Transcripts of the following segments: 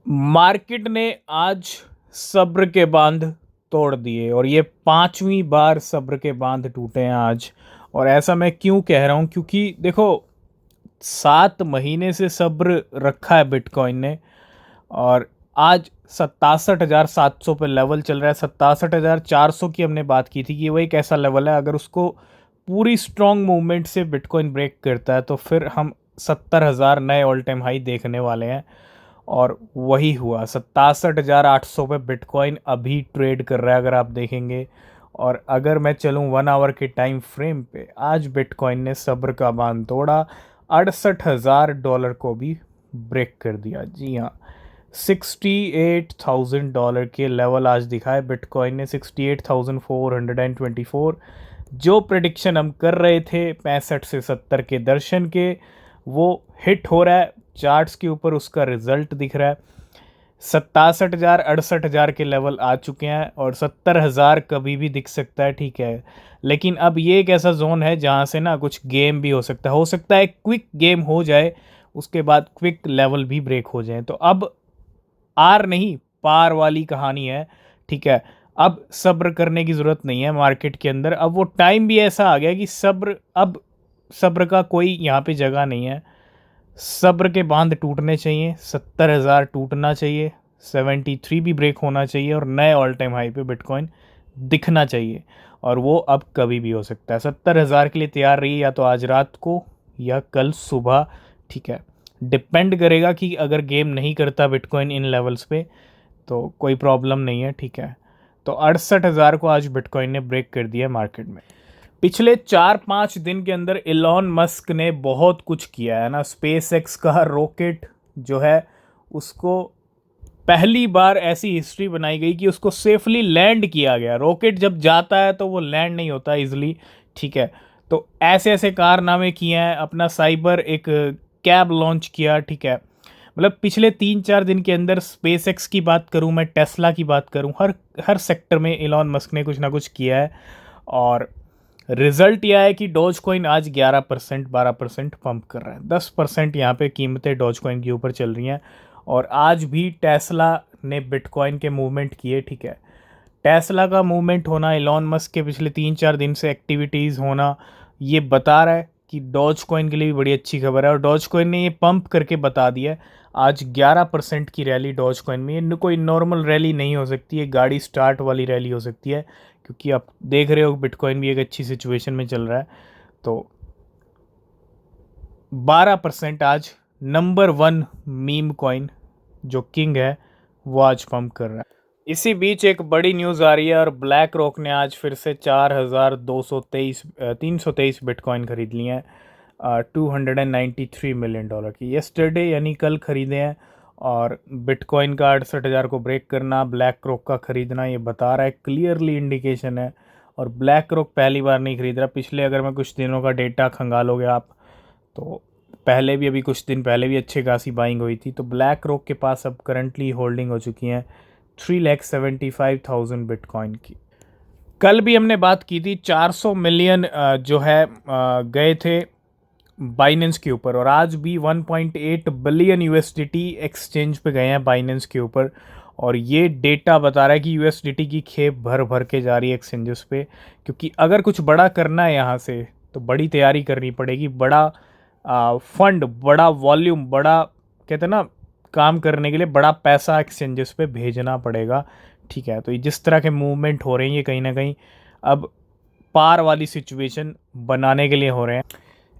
Market ने आज सब्र के बांध तोड़ दिए और ये पांचवी बार सब्र के बांध टूटे हैं आज। और ऐसा मैं क्यों कह रहा हूँ, क्योंकि देखो 7 महीने से सब्र रखा है बिटकॉइन ने। और आज 67,700 पे लेवल चल रहा है। 67,400 की हमने बात की थी कि वो एक ऐसा लेवल है, अगर उसको पूरी स्ट्रॉन्ग मूवमेंट से बिटकॉइन ब्रेक करता है तो फिर हम 70,000 नए ऑल टाइम हाई देखने वाले हैं। और वही हुआ, 67,800 पे बिटकॉइन अभी ट्रेड कर रहा है अगर आप देखेंगे। और अगर मैं चलूँ 1 आवर के टाइम फ्रेम पे, आज बिटकॉइन ने सब्र का बांध तोड़ा, $68,000 को भी ब्रेक कर दिया। जी हाँ, $68,000 के लेवल आज दिखाए बिटकॉइन ने, 68,424। जो प्रिडिक्शन हम कर रहे थे 65 से 70 के दर्शन के, वो हिट हो रहा है। चार्ट्स के ऊपर उसका रिजल्ट दिख रहा है। 67,000 68,000 के लेवल आ चुके हैं और 70,000 कभी भी दिख सकता है, ठीक है। लेकिन अब ये एक ऐसा जोन है जहाँ से ना कुछ गेम भी हो सकता है क्विक गेम हो जाए, उसके बाद क्विक लेवल भी ब्रेक हो जाए। तो अब आर नहीं पार वाली कहानी है, ठीक है। अब सब्र करने की ज़रूरत नहीं है मार्केट के अंदर। अब वो टाइम भी ऐसा आ गया कि सब्र का कोई यहाँ पे जगह नहीं है। सब्र के बांध टूटने चाहिए, 70,000 टूटना चाहिए, 73 भी ब्रेक होना चाहिए और नए ऑल टाइम हाई पे बिटकॉइन दिखना चाहिए। और वो अब कभी भी हो सकता है। 70,000 के लिए तैयार रहिए, या तो आज रात को या कल सुबह, ठीक है। डिपेंड करेगा कि अगर गेम नहीं करता बिटकॉइन इन लेवल्स पे तो कोई प्रॉब्लम नहीं है, ठीक है। तो 68,000 को आज बिटकॉइन ने ब्रेक कर दिया मार्केट में। पिछले 4-5 दिन के अंदर इलॉन मस्क ने बहुत कुछ किया है ना। स्पेस एक्स का रॉकेट जो है, उसको पहली बार ऐसी हिस्ट्री बनाई गई कि उसको सेफली लैंड किया गया। रॉकेट जब जाता है तो वो लैंड नहीं होता इजली, ठीक है। तो ऐसे ऐसे कारनामे किए हैं। अपना साइबर एक कैब लॉन्च किया, ठीक है। मतलब पिछले 3-4 दिन के अंदर स्पेस एक्स की बात करूं, मैं टेस्ला की बात करूं, हर हर सेक्टर में इलॉन मस्क ने कुछ ना कुछ किया है। और रिजल्ट यह है कि डॉज कॉइन आज 11% 12% पंप कर रहा है। 10% यहाँ पे कीमतें डॉज कॉइन के ऊपर चल रही हैं। और आज भी टेस्ला ने बिटकॉइन के मूवमेंट किए, ठीक है। टेस्ला का मूवमेंट होना, इलॉन मस्क के पिछले 3-4 दिन से एक्टिविटीज़ होना, ये बता रहा है कि डॉज कॉइन के लिए भी बड़ी अच्छी खबर है। और डॉज कॉइन ने ये पंप करके बता दिया है। आज 11% की रैली डॉज कॉइन में। ये कोई नॉर्मल रैली नहीं हो सकती, ये गाड़ी स्टार्ट वाली रैली हो सकती है, क्योंकि आप देख रहे हो बिटकॉइन भी एक अच्छी सिचुएशन में चल रहा है। तो 12% आज नंबर 1 मीम कॉइन जो किंग है वो आज पंप कर रहा है। इसी बीच एक बड़ी न्यूज़ आ रही है, और ब्लैक रॉक ने आज फिर से 323 बिटकॉइन खरीद लिए हैं, $293 की। यस्टरडे यानी कल खरीदे हैं। और बिटकॉइन का 68,000 को ब्रेक करना, ब्लैक रॉक का खरीदना, ये बता रहा है, क्लियरली इंडिकेशन है। और ब्लैक रॉक पहली बार नहीं खरीद रहा। पिछले अगर मैं कुछ दिनों का डेटा खंगालोगे आप, तो पहले भी, अभी कुछ दिन पहले भी अच्छी खासी बाइंग हुई थी। तो ब्लैक रॉक के पास अब करंटली होल्डिंग हो चुकी हैं 3,75,000 बिटकॉइन की। कल भी हमने बात की थी, 400 मिलियन जो है गए थे बाइनेंस के ऊपर। और आज भी 1.8 बिलियन यूएसडीटी एक्सचेंज पे गए हैं बाइनेंस के ऊपर। और ये डेटा बता रहा है कि यूएसडीटी की खेप भर भर के जा रही है एक्सचेंजेस पे। क्योंकि अगर कुछ बड़ा करना है यहाँ से तो बड़ी तैयारी करनी पड़ेगी। बड़ा फंड, बड़ा वॉल्यूम, बड़ा कहते हैं ना, काम करने के लिए बड़ा पैसा एक्सचेंजेस पे भेजना पड़ेगा, ठीक है। तो ये जिस तरह के मूवमेंट हो रहे हैं, ये कहीं ना कहीं अब पार वाली सिचुएशन बनाने के लिए हो रहे हैं।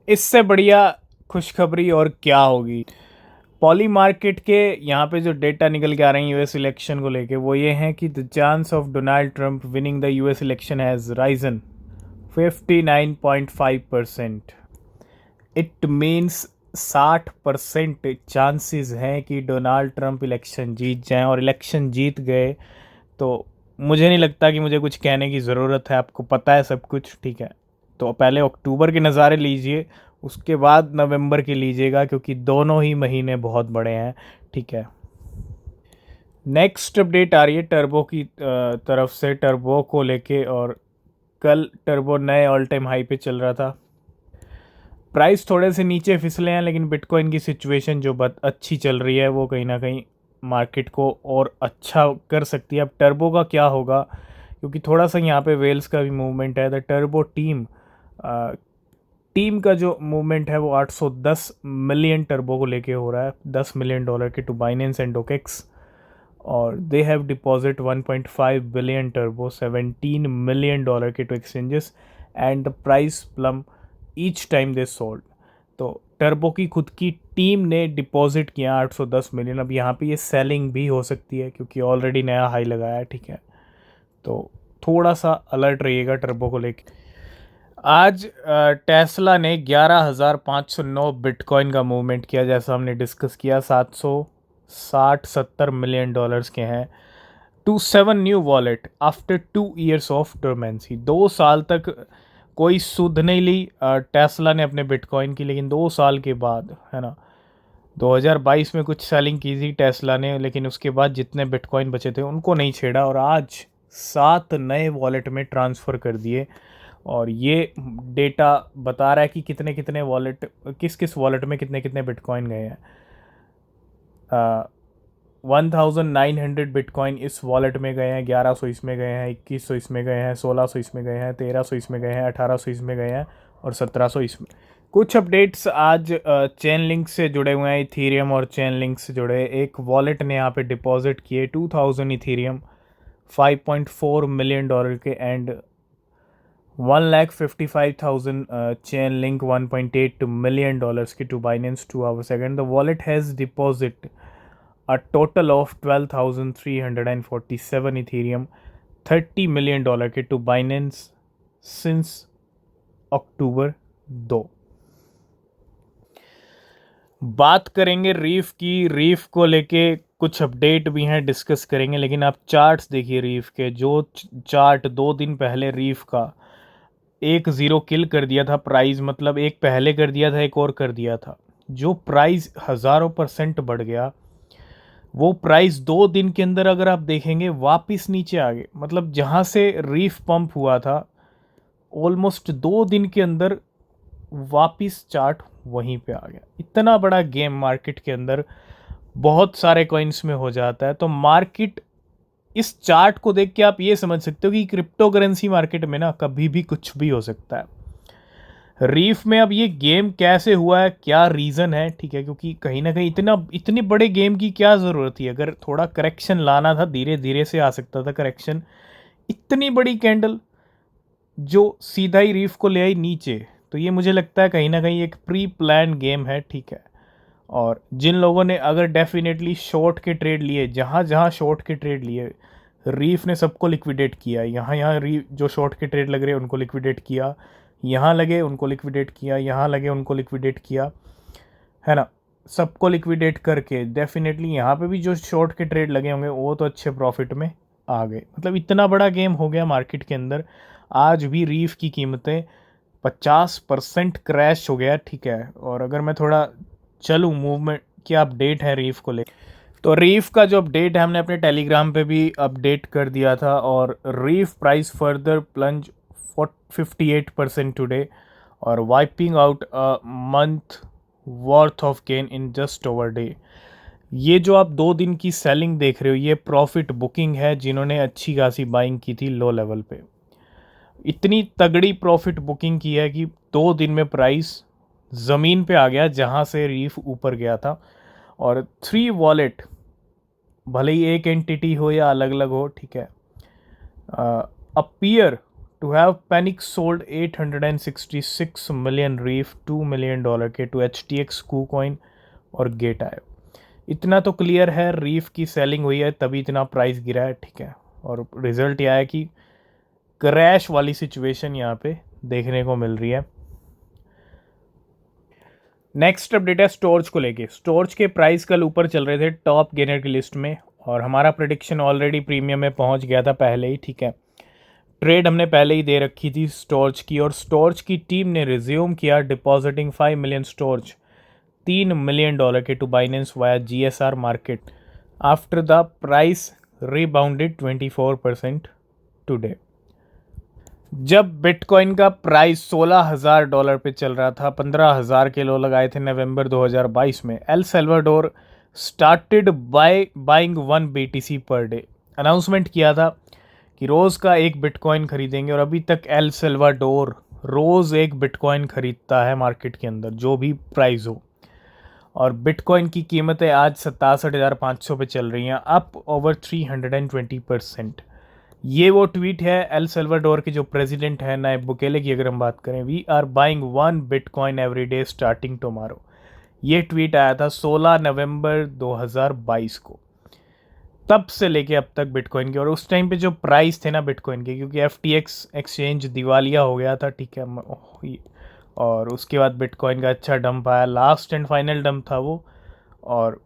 इससे बढ़िया खुशखबरी और क्या होगी। पॉली मार्केट के यहाँ पे जो डेटा निकल के आ रहे हैं यूएस इलेक्शन को लेके, वो ये हैं कि the chance of Donald Trump winning the US election has Ryzen 59.5%। It means 60% chances हैं कि डोनाल्ड ट्रंप इलेक्शन जीत जाएं। और इलेक्शन जीत गए तो मुझे नहीं लगता कि मुझे कुछ कहने की ज़रूरत है, आपको पता है सब कुछ, ठीक है। तो पहले अक्टूबर के नज़ारे लीजिए, उसके बाद नवंबर के लीजिएगा, क्योंकि दोनों ही महीने बहुत बड़े हैं, ठीक है। नेक्स्ट अपडेट आ रही है टर्बो की तरफ से, टर्बो को लेके। और कल टर्बो नए ऑल टाइम हाई पे चल रहा था। प्राइस थोड़े से नीचे फिसले हैं, लेकिन बिटकॉइन की सिचुएशन जो अच्छी चल रही है, वो कहीं ना कहीं मार्केट को और अच्छा कर सकती है। अब टर्बो का क्या होगा, क्योंकि थोड़ा सा यहाँ पे वेल्स का भी मूवमेंट है। द टर्बो टीम का जो मूवमेंट है वो 810 मिलियन टर्बो को लेके हो रहा है, $10 मिलियन के टू बाइनेंस एंड ओकेक्स। और they have deposit 1.5 billion Turbo, $17 million के to exchanges and the price plum each time they sold. तो टर्बो की खुद की टीम ने डिपॉजिट किया 810 मिलियन। अब यहाँ पे ये सेलिंग भी हो सकती है क्योंकि ऑलरेडी नया हाई लगाया है, ठीक है। तो थोड़ा सा अलर्ट रहिएगा टर्बो को लेके। आज टेस्ला ने 11,509 बिटकॉइन का मूवमेंट किया, जैसा हमने डिस्कस किया। 760-70 मिलियन डॉलर्स के हैं। To 7 new wallet after 2 years of dormancy. 2 साल तक कोई सुध नहीं ली टेस्ला ने अपने बिटकॉइन की, लेकिन 2 साल के बाद, है ना, 2022 में कुछ सेलिंग की थी टेस्ला ने, लेकिन उसके बाद जितने बिटकॉइन बचे थे उनको नहीं छेड़ा और आज 7 नए वॉलेट में ट्रांसफ़र कर दिए। और ये डेटा बता रहा है कि कितने कितने वॉलेट, किस किस वॉलेट में कितने कितने बिटकॉइन गए हैं। 1900 बिटकॉइन इस वॉलेट में गए हैं, 1100 इसमें गए हैं, 2100 इसमें गए हैं, 1600 इसमें गए हैं, 1300 इसमें गए हैं, 1800 इसमें गए हैं और 1700 इसमें। कुछ अपडेट्स आज चेन लिंक से जुड़े हुए हैं, इथीरियम और चेन लिंक से जुड़े। एक वॉलेट ने यहाँ पे डिपॉजिट किए 2000 इथीरियम, $5.4 मिलियन के एंड 1,55,000 चेन लिंक, $1.8 मिलियन की to Binance 2 hours second. The wallet has deposit a total of 12,347 Ethereum, $30 million के टू बाइनेंस सिंस अक्टूबर 2। बात करेंगे रीफ की। रीफ को लेके कुछ अपडेट भी हैं, डिस्कस करेंगे, लेकिन आप चार्ट्स देखिए रीफ के। जो चार्ट 2 दिन पहले रीफ का 1-0 किल कर दिया था प्राइस, मतलब एक पहले कर दिया था, एक और कर दिया था, जो प्राइस हज़ारों % बढ़ गया, वो प्राइस 2 दिन के अंदर अगर आप देखेंगे वापस नीचे आ गए। मतलब जहाँ से रीफ पंप हुआ था ऑलमोस्ट 2 दिन के अंदर वापस चार्ट वहीं पे आ गया। इतना बड़ा गेम मार्केट के अंदर बहुत सारे कॉइन्स में हो जाता है। तो मार्केट, इस चार्ट को देख के आप ये समझ सकते हो कि क्रिप्टो करेंसी मार्केट में ना कभी भी कुछ भी हो सकता है। रीफ में अब ये गेम कैसे हुआ है, क्या रीज़न है, ठीक है, क्योंकि कहीं ना कहीं इतने बड़े गेम की क्या ज़रूरत थी। अगर थोड़ा करेक्शन लाना था, धीरे धीरे से आ सकता था करेक्शन। इतनी बड़ी कैंडल जो सीधा ही रीफ को ले आई नीचे, तो ये मुझे लगता है कहीं ना कहीं एक प्री प्लान गेम है, ठीक है। और जिन लोगों ने अगर डेफिनेटली शॉर्ट के ट्रेड लिए, जहाँ जहाँ शॉर्ट के ट्रेड लिए, रीफ ने सबको लिक्विडेट किया। यहाँ रीफ जो शॉर्ट के ट्रेड लग रहे हैं उनको लिक्विडेट किया, यहाँ लगे उनको लिक्विडेट किया, यहाँ लगे उनको लिक्विडेट किया, है ना। सबको लिक्विडेट करके डेफिनेटली यहाँ पे भी जो शॉर्ट के ट्रेड लगे होंगे वो तो अच्छे प्रॉफिट में आ गए। मतलब इतना बड़ा गेम हो गया मार्केट के अंदर। आज भी रीफ की कीमतें 50% क्रैश हो गया, ठीक है। और अगर मैं थोड़ा चलूँ मूवमेंट की अपडेट है रीफ को ले, तो रीफ का जो अपडेट है हमने अपने टेलीग्राम पे भी अपडेट कर दिया था। और reef price further plunge 58% today और wiping out a month worth of gain in just over day. ये जो आप 2 दिन की सेलिंग देख रहे हो, ये प्रॉफिट बुकिंग है जिन्होंने अच्छी खासी बाइंग की थी लो लेवल पे। इतनी तगड़ी प्रॉफिट बुकिंग की है कि 2 दिन में प्राइस ज़मीन पे आ गया जहाँ से रीफ ऊपर गया था। और 3 वॉलेट, भले ही एक एंटिटी हो या अलग अलग हो, ठीक है, appear to have panic sold 866 million reef, $2 million के टू HTX, KuCoin और गेट आयो। इतना तो क्लियर है, रीफ की सेलिंग हुई है तभी इतना प्राइस गिरा है, ठीक है। और रिजल्ट यह है कि क्रैश वाली सिचुएशन यहाँ पे देखने को मिल रही है। नेक्स्ट अपडेट है स्टोर्ज को लेके। स्टोर्ज के प्राइस कल ऊपर चल रहे थे टॉप गेनर की लिस्ट में, और हमारा प्रेडिक्शन ऑलरेडी प्रीमियम में पहुंच गया था पहले ही, ठीक है। ट्रेड हमने पहले ही दे रखी थी स्टोर्ज की, और स्टोर्ज की टीम ने रिज्यूम किया डिपॉजिटिंग 5 मिलियन स्टोर्ज, $3 मिलियन के to Binance via GSR market after the price rebounded 24% today. जब बिटकॉइन का प्राइस $16,000 पे चल रहा था, 15,000 के लो लगाए थे नवंबर 2022 में, El Salvador started buying 1 BTC per day. Announcement किया था कि रोज़ का 1 बिटकॉइन खरीदेंगे और अभी तक एल सल्वाडोर रोज़ 1 बिटकॉइन खरीदता है मार्केट के अंदर जो भी प्राइस हो। और बिटकॉइन की कीमतें आज 67,500 पे चल रही हैं, अप ओवर 320%। ये वो ट्वीट है एल सल्वाडोर के जो प्रेसिडेंट है नायब बुकेले की, अगर हम बात करें, we are buying 1 bitcoin every day starting tomorrow. ये ट्वीट आया था 16 नवंबर 2022 को। तब से लेके अब तक बिटकॉइन की, और उस टाइम पे जो प्राइस थे ना बिटकॉइन के, क्योंकि FTX एक्सचेंज दिवालिया हो गया था, ठीक है, और उसके बाद बिटकॉइन का अच्छा डंप आया, लास्ट एंड फाइनल डंप था वो, और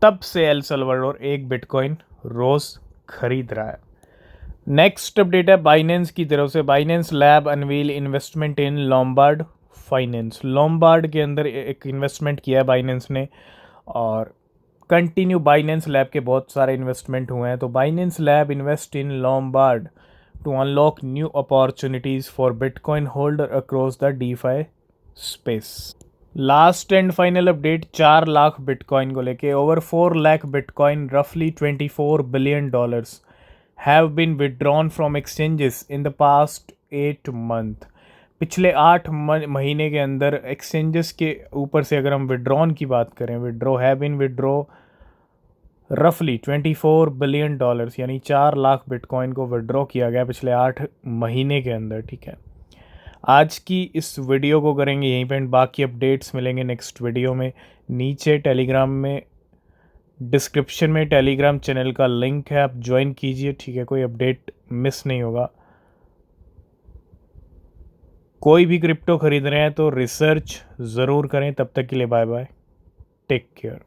तब से एल सल्वाडोर 1 बिटकॉइन रोज खरीद रहा है। नेक्स्ट अपडेट है बाइनेंस की तरफ से। बाइनेंस लैब अनवील इन्वेस्टमेंट इन लोम्बार्ड फाइनेंस। लोम्बार्ड के अंदर एक इन्वेस्टमेंट किया है बाइनेंस ने, और कंटिन्यू बाइनेंस लैब के बहुत सारे इन्वेस्टमेंट हुए हैं। तो Binance lab invest in Lombard to unlock new opportunities for bitcoin holder across the DeFi space. Last and final update 4 lakh bitcoin को लेके। ओवर 4 लाख बिटकॉइन, रफली $24 billion have been withdrawn from exchanges in the past 8 month. पिछले 8 महीने के अंदर exchanges के ऊपर से अगर हम विड्रॉन की बात करें, विड्रॉ रफली $24 बिलियन, यानी 4 लाख बिटकॉइन को विड्रॉ किया गया पिछले 8 महीने के अंदर, ठीक है। आज की इस वीडियो को करेंगे यहीं पे, बाकी अपडेट्स मिलेंगे नेक्स्ट वीडियो में। नीचे टेलीग्राम में डिस्क्रिप्शन में टेलीग्राम चैनल का लिंक है, आप ज्वाइन कीजिए, ठीक है, कोई अपडेट मिस नहीं होगा। कोई भी क्रिप्टो खरीद रहे हैं तो रिसर्च ज़रूर करें। तब तक के लिए बाय बाय, टेक केयर।